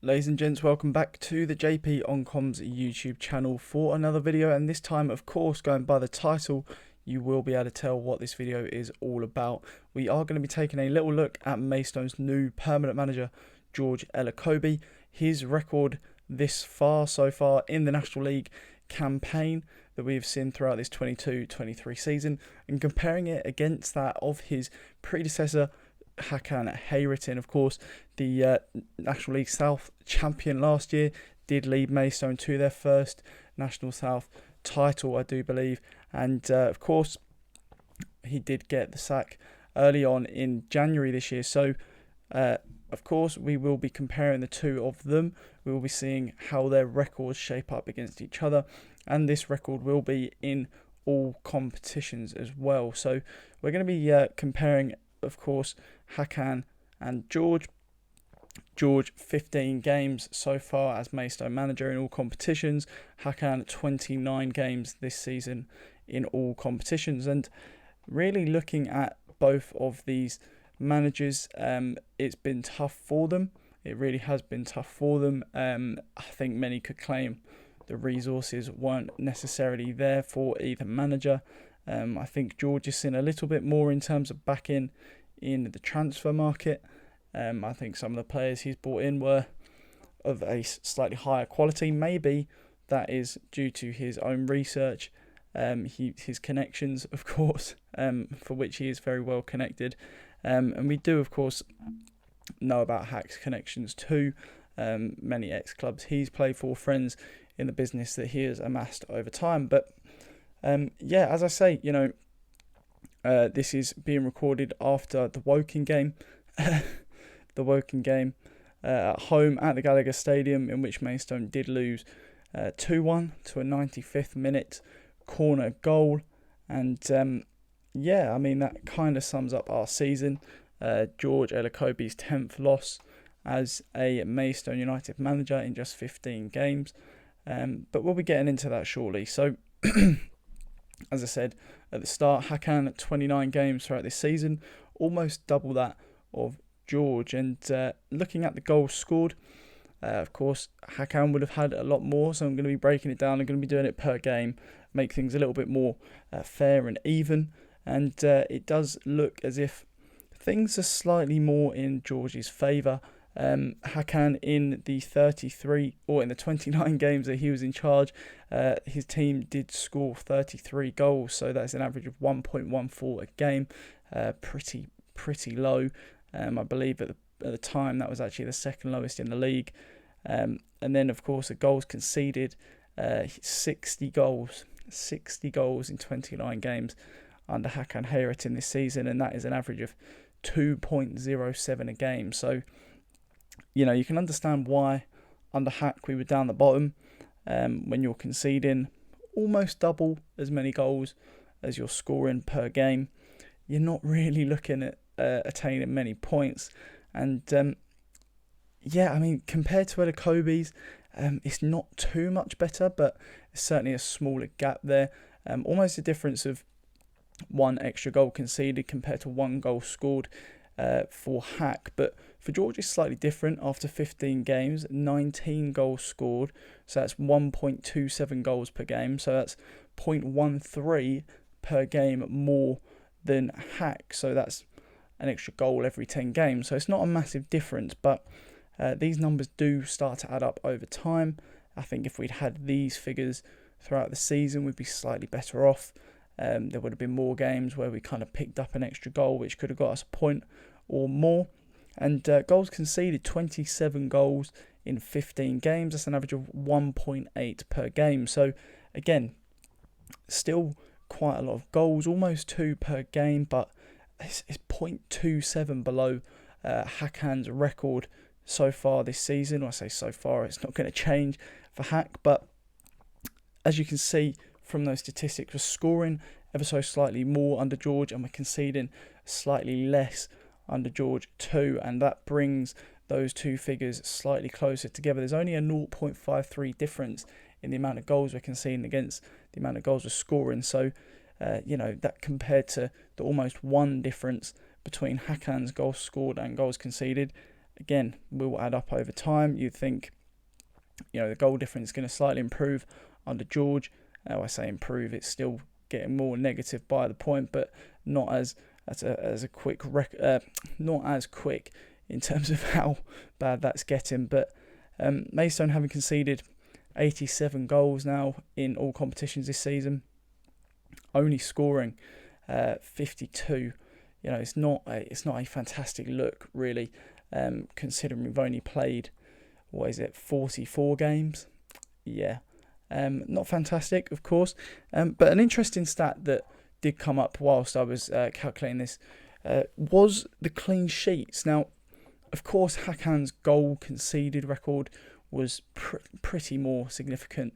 Ladies and gents, welcome back to the JP on Comms YouTube channel for another video, and this time, of course, going by the title, you will be able to tell what this video is all about. We are going to be taking a little look at Maidstones' new permanent manager, George Elokobi, his record so far in the National League campaign that we've seen throughout this 22-23 season, and comparing it against that of his predecessor, Hakan Hayrettin. Of course, the National League South champion last year, did lead Maidstone to their first National South title, I do believe, and of course he did get the sack early on in January this year. So of course we will be comparing the two of them. We will be seeing how their records shape up against each other, and this record will be in all competitions as well. So we're going to be comparing, of course, Hakan and George. George, 15 games so far as Maidstone manager in all competitions. Hakan, 29 games this season in all competitions. And really looking at both of these managers, it's been tough for them. It really has been tough for them. I think many could claim the resources weren't necessarily there for either manager. I think George has seen a little bit more in terms of backing in the transfer market. I think some of the players he's brought in were of a slightly higher quality. Maybe that is due to his own research, his connections, of course, for which he is very well connected. And we do, of course, know about Hack's connections to many ex-clubs he's played for, friends in the business that he has amassed over time. But yeah, as I say, this is being recorded after the Woking game. At home at the Gallagher Stadium, in which Maidstone did lose 2-1 to a 95th minute corner goal. And yeah, I mean, that kind of sums up our season. George Elokobi's 10th loss as a Maidstone United manager in just 15 games. But we'll be getting into that shortly. So, as I said at the start, Hakan 29 games throughout this season, almost double that of George. And looking at the goals scored, of course, Hakan would have had a lot more, so I'm going to be breaking it down. I'm going to be doing it per game, make things a little bit more fair and even. And it does look as if things are slightly more in George's favour. Hakan, in the 29 games that he was in charge, his team did score 33 goals, so that's an average of 1.14 a game. Pretty low. I believe at the time that was actually the second lowest in the league. And then, of course, the goals conceded, 60 goals in 29 games under Hakan Hayrettin this season, and that is an average of 2.07 a game. So, you can understand why under Hack we were down the bottom. When you're conceding almost double as many goals as you're scoring per game, you're not really looking at attaining many points. And yeah, I mean, compared to Elokobi's, it's not too much better, but it's certainly a smaller gap there. Almost a difference of one extra goal conceded compared to one goal scored for Hack. But for George, it's slightly different. After 15 games, 19 goals scored, so that's 1.27 goals per game, so that's 0.13 per game more than Hack, so that's an extra goal every 10 games. So it's not a massive difference, but these numbers do start to add up over time. I think if we'd had these figures throughout the season, we'd be slightly better off. There would have been more games where we kind of picked up an extra goal, which could have got us a point or more. And goals conceded, 27 goals in 15 games. That's an average of 1.8 per game. So again, still quite a lot of goals, almost 2 per game, but it's 0.27 below Hakan's record so far this season. When I say so far, it's not going to change for Hack, but as you can see from those statistics, we're scoring ever so slightly more under George, and we're conceding slightly less under George too, and that brings those two figures slightly closer together. There's only a 0.53 difference in the amount of goals we're conceding against the amount of goals we're scoring. So that compared to the almost one difference between Hakan's goals scored and goals conceded, again, will add up over time. You'd think, the goal difference is going to slightly improve under George. I say improve, it's still getting more negative by the point, but not as a quick not as quick in terms of how bad that's getting. But Maidstone having conceded 87 goals now in all competitions this season, only scoring 52. It's not a fantastic look really, considering we've only played 44 games. Not fantastic, of course, but an interesting stat that did come up whilst I was calculating this was the clean sheets. Now, of course, Hakan's goal conceded record was pretty more significant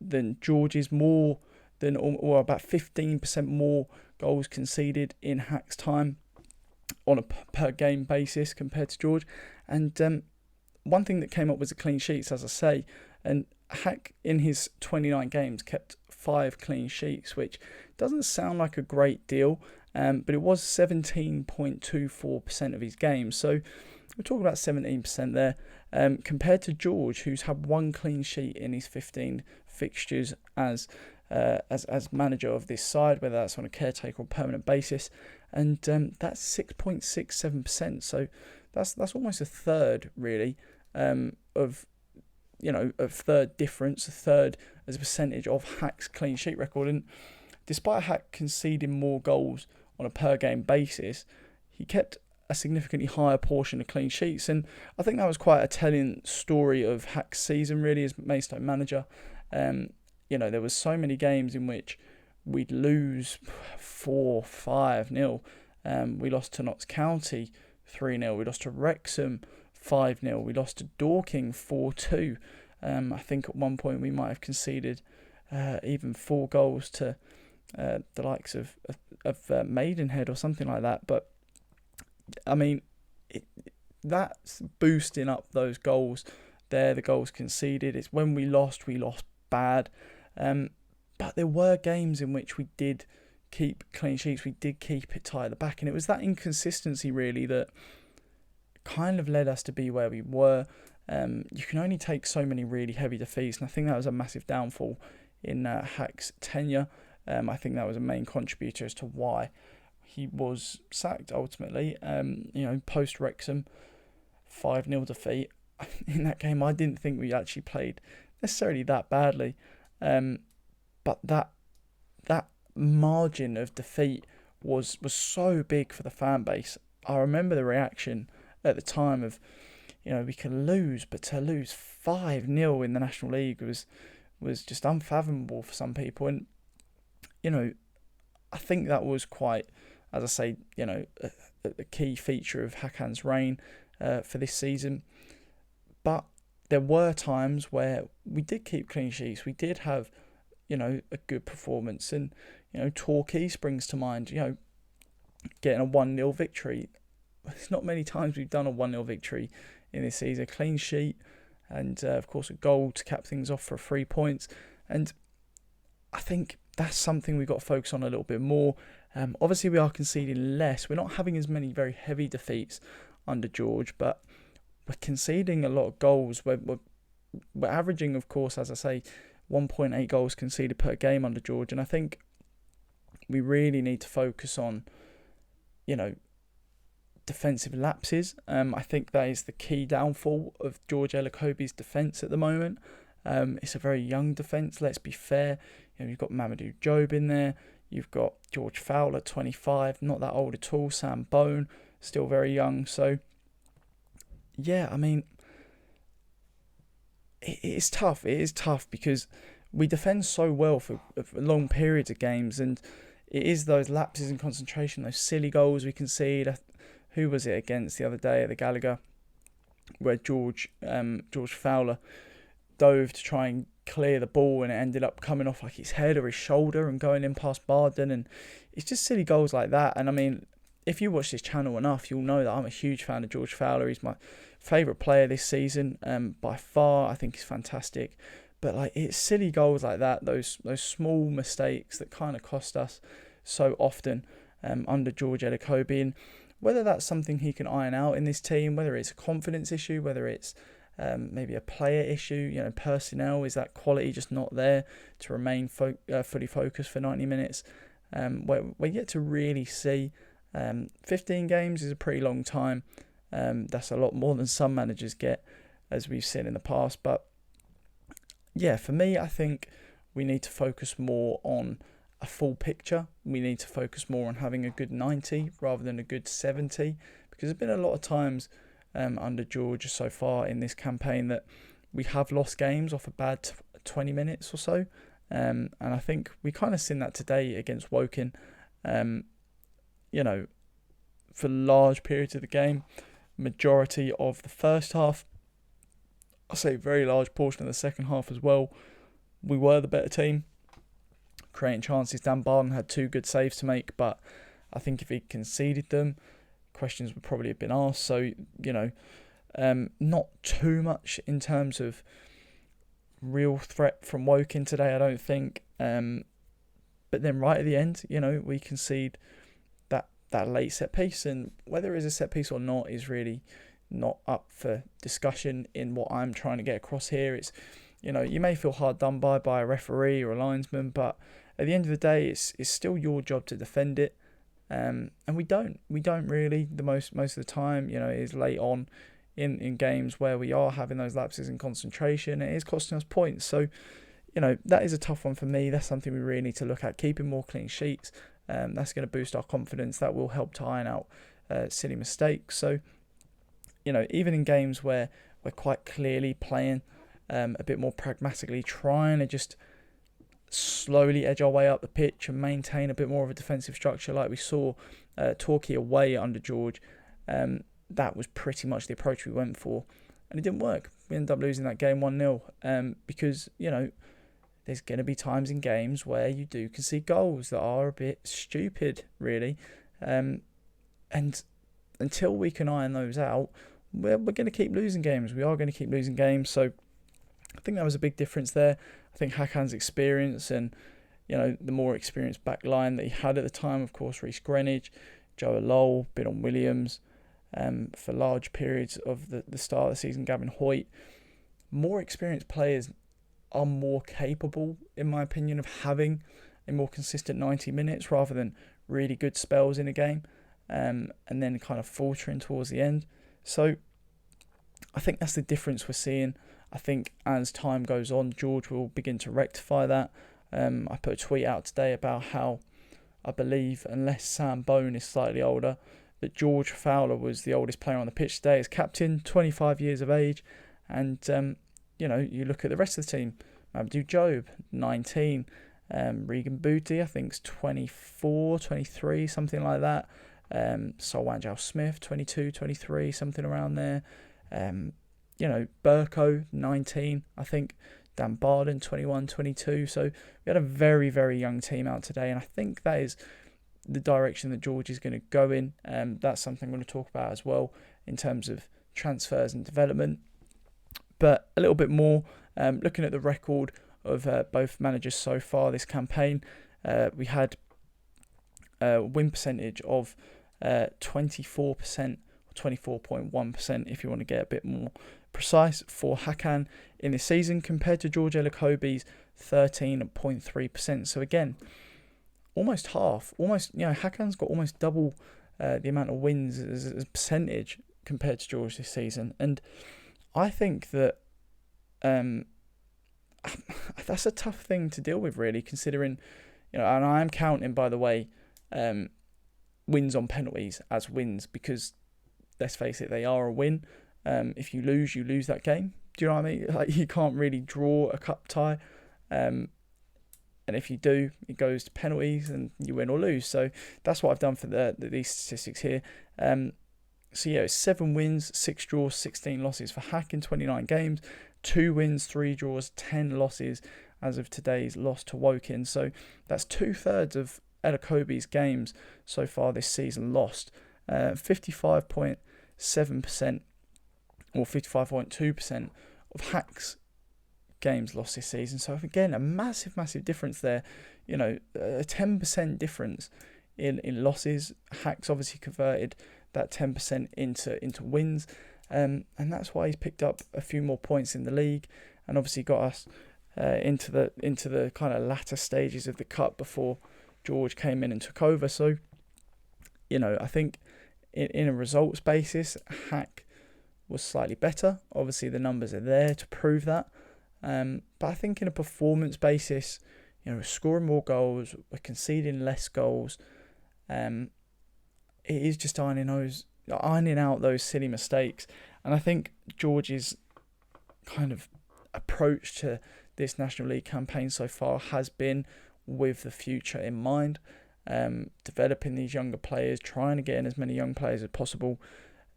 than George's, more than, or about 15% more goals conceded in Hak's time on a per game basis compared to George. And one thing that came up was the clean sheets, as I say, and Hak in his 29 games kept 5 clean sheets, which doesn't sound like a great deal, but it was 17.24% of his games. So we're talking about 17% there, compared to George, who's had 1 clean sheet in his 15 fixtures as manager of this side, whether that's on a caretaker or permanent basis, and that's 6.67%. So that's almost a third, really, of third difference, a third as a percentage of Hak's clean sheet record. And despite Hak conceding more goals on a per game basis, he kept a significantly higher portion of clean sheets, and I think that was quite a telling story of Hak's season really as Maidstone manager. There was so many games in which we'd lose 4-5-0. We lost to Notts County 3-0. We lost to Wrexham 5-0. We lost to Dorking 4-2. I think at one point we might have conceded even 4 goals to the likes of Maidenhead or something like that. But I mean, that's boosting up those goals there, the goals conceded. It's when we lost bad. But there were games in which we did keep clean sheets, we did keep it tight at the back, and it was that inconsistency really that kind of led us to be where we were. You can only take so many really heavy defeats, and I think that was a massive downfall in Hak's tenure. I think that was a main contributor as to why he was sacked ultimately. Post Wrexham 5-0 defeat in that game, I didn't think we actually played necessarily that badly, but that margin of defeat was so big for the fan base. I remember the reaction at the time of, we can lose, but to lose 5-0 in the National League was just unfathomable for some people. And I think that was quite, as I say, a key feature of Hakan's reign for this season. But there were times where we did keep clean sheets. We did have, a good performance. And, Torquay springs to mind, getting a 1-0 victory. It's not many times we've done a 1-0 victory in this season. A clean sheet and, of course, a goal to cap things off for 3 points. And I think that's something we've got to focus on a little bit more. Obviously, we are conceding less. We're not having as many very heavy defeats under George, but we're conceding a lot of goals. We're averaging, of course, as I say, 1.8 goals conceded per game under George. And I think we really need to focus on, defensive lapses. I think that is the key downfall of George Elokobi's defence at the moment. It's a very young defence, let's be fair. You've got Mamadou Job in there. You've got George Fowler, 25, not that old at all. Sam Bone, still very young. So, yeah, I mean, it is tough. It is tough because we defend so well for long periods of games, and it is those lapses in concentration, those silly goals we concede. Who was it against the other day at the Gallagher, where George Fowler dove to try and clear the ball and it ended up coming off like his head or his shoulder and going in past Barden, and it's just silly goals like that. And I mean, if you watch this channel enough, you'll know that I'm a huge fan of George Fowler. He's my favourite player this season, by far. I think he's fantastic. But it's silly goals like that, those small mistakes that kind of cost us so often under George Elokobi. And whether that's something he can iron out in this team, whether it's a confidence issue, whether it's maybe a player issue, personnel, is that quality just not there to remain fully focused for 90 minutes? We're yet to really see. 15 games is a pretty long time. That's a lot more than some managers get, as we've seen in the past. But yeah, for me, I think we need to focus more on a full picture. We need to focus more on having a good 90 rather than a good 70, because there's been a lot of times under George so far in this campaign that we have lost games off a bad 20 minutes or so. And I think we kind of seen that today against Woking. For large periods of the game, majority of the first half, I'll say a very large portion of the second half as well, we were the better team, creating chances. Dan Barden had 2 good saves to make, but I think if he conceded them, questions would probably have been asked. So, not too much in terms of real threat from Woking today, I don't think. But then right at the end, we concede that late set piece, and whether it is a set piece or not is really not up for discussion in what I'm trying to get across here. It's, you may feel hard done by a referee or a linesman, but at the end of the day, it's still your job to defend it. And we don't really, the most of the time, it is late on in games where we are having those lapses in concentration. It is costing us points. So, that is a tough one for me. That's something we really need to look at, keeping more clean sheets. That's going to boost our confidence. That will help to iron out silly mistakes. So, even in games where we're quite clearly playing a bit more pragmatically, trying to just slowly edge our way up the pitch and maintain a bit more of a defensive structure like we saw Torquay away under George, that was pretty much the approach we went for, and it didn't work. We ended up losing that game 1-0 because, there's going to be times in games where you do concede goals that are a bit stupid, really. And until we can iron those out, we're going to keep losing games. We are going to keep losing games. So I think that was a big difference there. I think Hakan's experience and, the more experienced back line that he had at the time, of course, Reece Greenwich, Joe Lowell, Bidon Williams, for large periods of the start of the season, Gavin Hoyt, more experienced players are more capable, in my opinion, of having a more consistent 90 minutes rather than really good spells in a game, and then kind of faltering towards the end. So I think that's the difference we're seeing. I think as time goes on, George will begin to rectify that. I put a tweet out today about how I believe, unless Sam Bone is slightly older, that George Fowler was the oldest player on the pitch today as captain, 25 years of age. And, you look at the rest of the team. Abdou Job, 19. Regan Booty, I think, is 24, 23, something like that. Solwanjal Smith, 22, 23, something around there. Burko, 19, I think. Dan Barden, 21, 22. So we had a very, very young team out today, and I think that is the direction that George is going to go in. That's something I'm going to talk about as well in terms of transfers and development. But a little bit more, looking at the record of both managers so far this campaign, we had a win percentage of 24%, or 24.1% if you want to get a bit more precise, for Hakan in this season compared to George Elokobi's 13.3%. So again, almost half, Hakan's got almost double the amount of wins as a percentage compared to George this season. And I think that that's a tough thing to deal with, really, considering, and I am counting, by the way, wins on penalties as wins, because let's face it, they are a win. If you lose that game. Do you know what I mean? Like, you can't really draw a cup tie. And if you do, it goes to penalties and you win or lose. So that's what I've done for these statistics here. So yeah, it's 7 wins, 6 draws, 16 losses for Hack in 29 games. 2 wins, 3 draws, 10 losses as of today's loss to Woking. So that's 2/3 of Elokobi's games so far this season lost. 55.7% or 55.2% of Hack's games lost this season. So again, a massive difference there. A 10% difference in losses. Hack's obviously converted that 10% into wins, and that's why he's picked up a few more points in the league, and obviously got us into the kind of latter stages of the cup before George came in and took over. So, I think in a results basis, Hack was slightly better. Obviously, the numbers are there to prove that. But I think in a performance basis, we're scoring more goals, we're conceding less goals. It is just ironing out those silly mistakes. And I think George's kind of approach to this National League campaign so far has been with the future in mind. Developing these younger players, trying to get in as many young players as possible,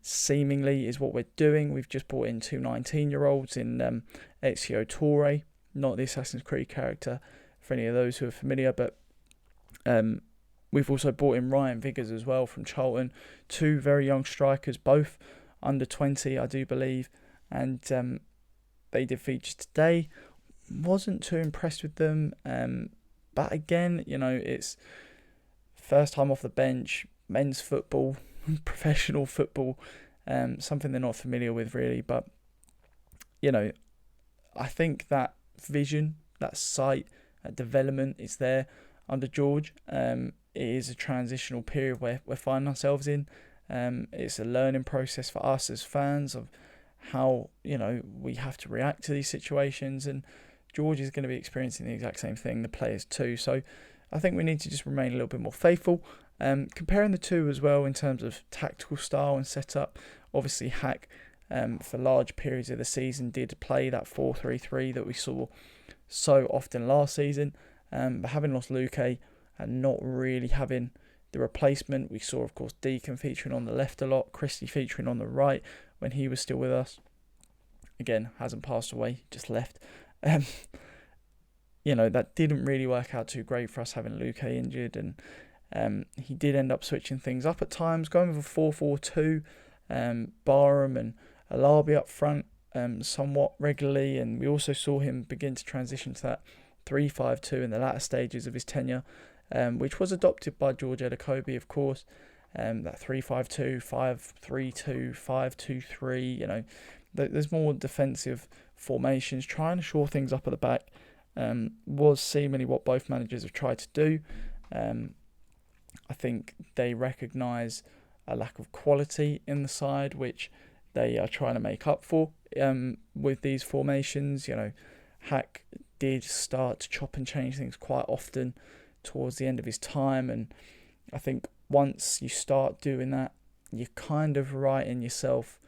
seemingly is what we're doing. We've just brought in 2 19-year-olds in Ezio Torre, not the Assassin's Creed character for any of those who are familiar, but we've also brought in Ryan Viggers as well from Charlton, 2 very young strikers, both under 20, I do believe, and they did feature today. Wasn't too impressed with them, but again, it's first time off the bench, men's football, professional football, something they're not familiar with really, but I think that vision, that sight, that development is there under George. It is a transitional period where we're finding ourselves in. It's a learning process for us as fans of how we have to react to these situations, and George is going to be experiencing the exact same thing, the players too. So I think we need to just remain a little bit more faithful. Comparing the two as well in terms of tactical style and setup, obviously Hack for large periods of the season did play that 4-3-3 that we saw so often last season, but having lost Luque and not really having the replacement, we saw of course Deacon featuring on the left a lot, Christie featuring on the right when he was still with us. Again, hasn't passed away, just left. That didn't really work out too great for us having Luque injured, and he did end up switching things up at times, going with a 4-4-2, Barham and Alabi up front somewhat regularly, and we also saw him begin to transition to that 3-5-2 in the latter stages of his tenure, which was adopted by George Elokobi, of course. That 3-5-2, 5-3-2, 5-2-3, there's more defensive formations, trying to shore things up at the back, was seemingly what both managers have tried to do. I think they recognise a lack of quality in the side, which they are trying to make up for with these formations. Hack did start to chop and change things quite often towards the end of his time, and I think once you start doing that, you're kind of writing yourself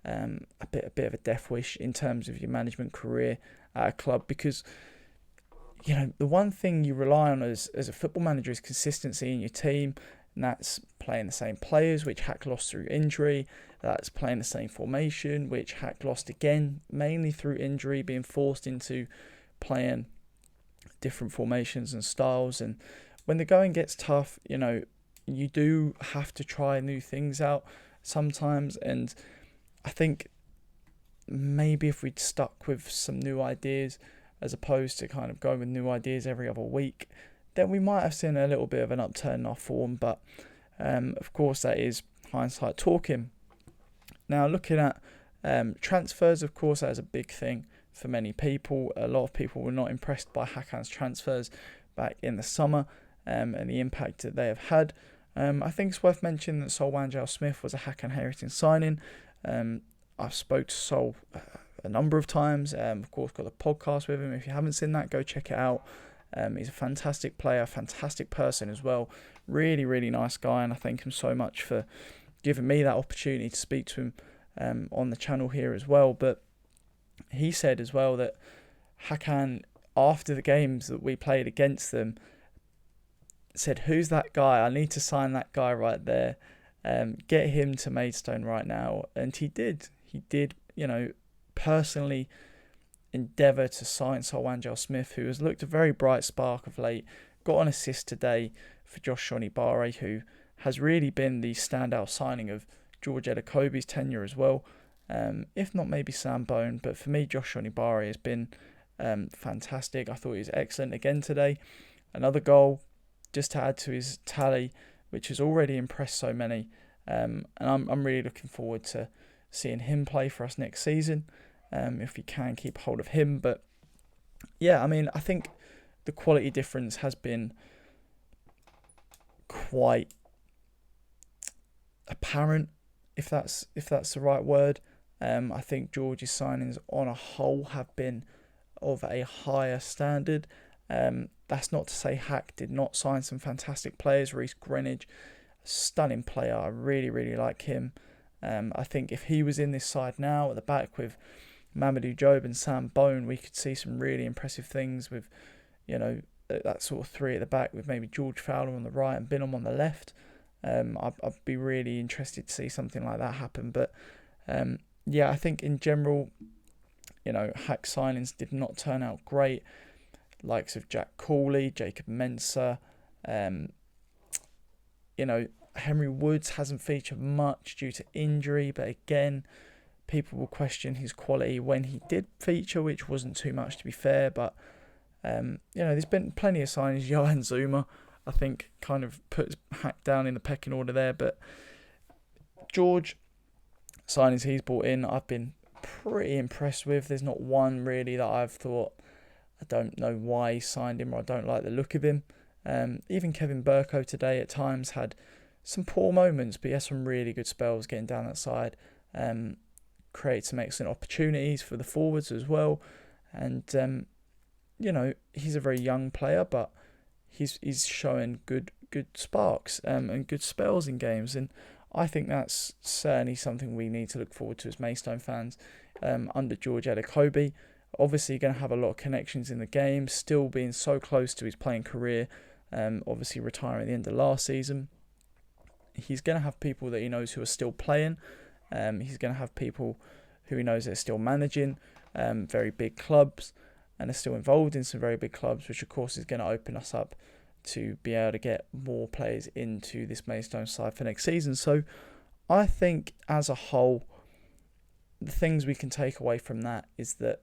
a bit of a death wish in terms of your management career at a club, because the one thing you rely on as a football manager is consistency in your team, and that's playing the same players, which Hack lost through injury. That's playing the same formation, which Hack lost again, mainly through injury, being forced into playing different formations and styles. And when the going gets tough, you do have to try new things out sometimes. And I think maybe if we'd stuck with some new ideas as opposed to kind of going with new ideas every other week, then we might have seen a little bit of an upturn in our form. But of course, that is hindsight talking. Now, looking at transfers, of course, that is a big thing for many people. A lot of people were not impressed by Hakan's transfers back in the summer and the impact that they have had. I think it's worth mentioning that Sol Wanjal-Smith was a Hakan Hayrettin signing. I've spoke to Sol a number of times. Of course, got a podcast with him. If you haven't seen that, go check it out. He's a fantastic player, fantastic person as well. Really, really nice guy, and I thank him so much for giving me that opportunity to speak to him on the channel here as well. But he said as well that Hakan, after the games that we played against them, said, "Who's that guy? I need to sign that guy right there. Get him to Maidstone right now." And he did. He did, personally endeavour to sign Sol Wanjal-Smith, who has looked a very bright spark of late. Got an assist today for Josh Shonibare, who has really been the standout signing of George Elokobi's tenure as well. If not maybe Sam Bone, but for me, Josh Shonibare has been fantastic. I thought he was excellent again today. Another goal just to add to his tally, which has already impressed so many. And I'm really looking forward to seeing him play for us next season, if we can keep hold of him. But yeah, I mean, I think the quality difference has been quite apparent, if that's the right word. I think George's signings on a whole have been of a higher standard. That's not to say Hack did not sign some fantastic players. Reece Greenwich, stunning player. I really, really like him. I think if he was in this side now at the back with Mamadou Jobe and Sam Bone, we could see some really impressive things with, that sort of three at the back with maybe George Fowler on the right and Bingham on the left. I'd be really interested to see something like that happen. But I think in general, Hack signings did not turn out great. Likes of Jack Cooley, Jacob Mensah, Henry Woods hasn't featured much due to injury, but again, people will question his quality when he did feature, which wasn't too much to be fair. But there's been plenty of signings. Johan Zuma, I think, kind of puts Hack down in the pecking order there. But George, signings he's brought in, I've been pretty impressed with. There's not one really that I've thought, I don't know why he signed him, or I don't like the look of him. Even Kevin Burko today at times had some poor moments, but he had some really good spells getting down that side. Created some excellent opportunities for the forwards as well. And, he's a very young player, but he's showing good sparks and good spells in games. And I think that's certainly something we need to look forward to as Maidstone fans under George Elokobi. Obviously going to have a lot of connections in the game, still being so close to his playing career, obviously retiring at the end of last season. He's going to have people that he knows who are still playing. He's going to have people who he knows are still managing very big clubs and are still involved in some very big clubs, which of course is going to open us up to be able to get more players into this Maidstone side for next season. So I think as a whole, the things we can take away from that is that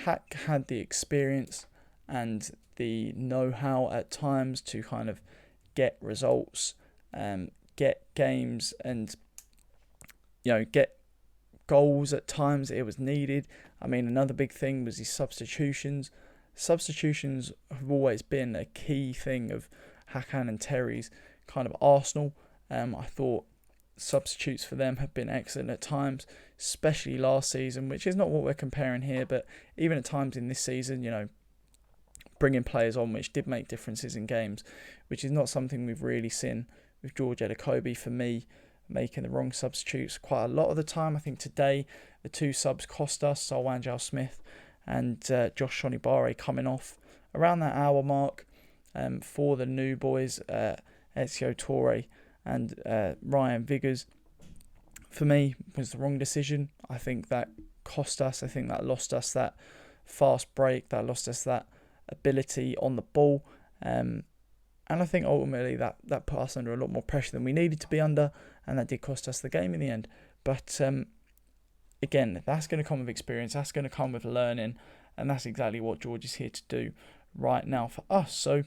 Hack had the experience and the know-how at times to kind of get results, get games, and get goals at times that it was needed. I mean, another big thing was his substitutions. Substitutions have always been a key thing of Hakan and Terry's kind of arsenal. I thought substitutes for them have been excellent at times, especially last season, which is not what we're comparing here, but even at times in this season, bringing players on which did make differences in games, which is not something we've really seen with George Elokobi. For me, making the wrong substitutes quite a lot of the time. I think today the two subs cost us, Solwanjal Smith and Josh Shonibare coming off around that hour mark for the new boys, Ezio Torre and Ryan Viggers. For me, was the wrong decision. I think that cost us. I think that lost us that fast break, that lost us that ability on the ball. And I think ultimately that put us under a lot more pressure than we needed to be under, and that did cost us the game in the end. But again, that's going to come with experience, that's going to come with learning, and that's exactly what George is here to do right now for us. So,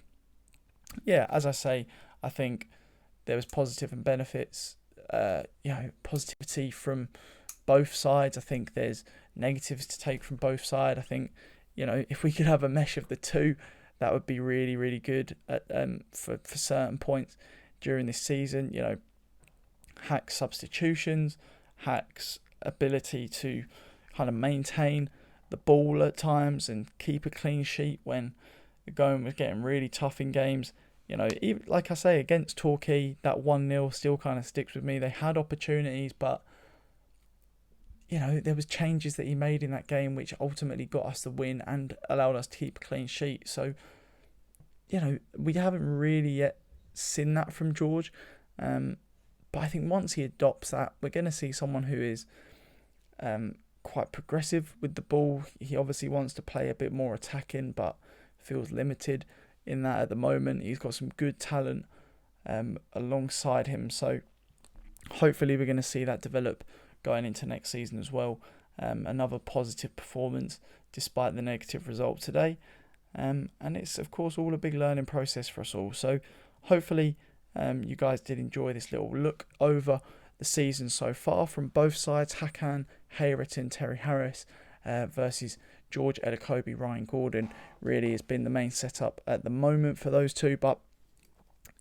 yeah, as I say, I think there was positive and benefits, positivity from both sides. I think there's negatives to take from both sides. I think, if we could have a mesh of the two, that would be really, really good for certain points during this season. Hack's substitutions, Hack's ability to kind of maintain the ball at times and keep a clean sheet when the going was getting really tough in games. Even, like I say, against Torquay, that 1-0 still kind of sticks with me. They had opportunities, but there was changes that he made in that game which ultimately got us the win and allowed us to keep a clean sheet. So, we haven't really yet seen that from George. But I think once he adopts that, we're going to see someone who is quite progressive with the ball. He obviously wants to play a bit more attacking, but feels limited in that at the moment. He's got some good talent alongside him. So hopefully we're going to see that develop going into next season as well. Another positive performance despite the negative result today. And it's, of course, all a big learning process for us all. So hopefully you guys did enjoy this little look over the season so far from both sides. Hakan Hayrettin, Terry Harris versus George Elokobi, Ryan Gordon, really has been the main setup at the moment for those two. But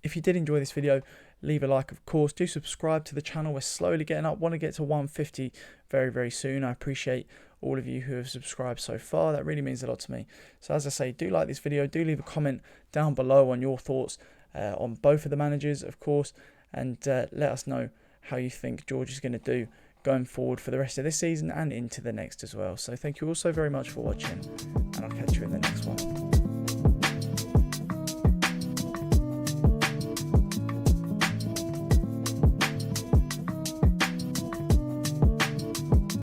if you did enjoy this video, leave a like, of course. Do subscribe to the channel. We're slowly getting up. Want to get to 150 very, very soon. I appreciate all of you who have subscribed so far. That really means a lot to me. So as I say, do like this video. Do leave a comment down below on your thoughts on both of the managers, of course. And let us know how you think George is going to do going forward for the rest of this season and into the next as well. So thank you all so very much for watching, and I'll catch you in the next one.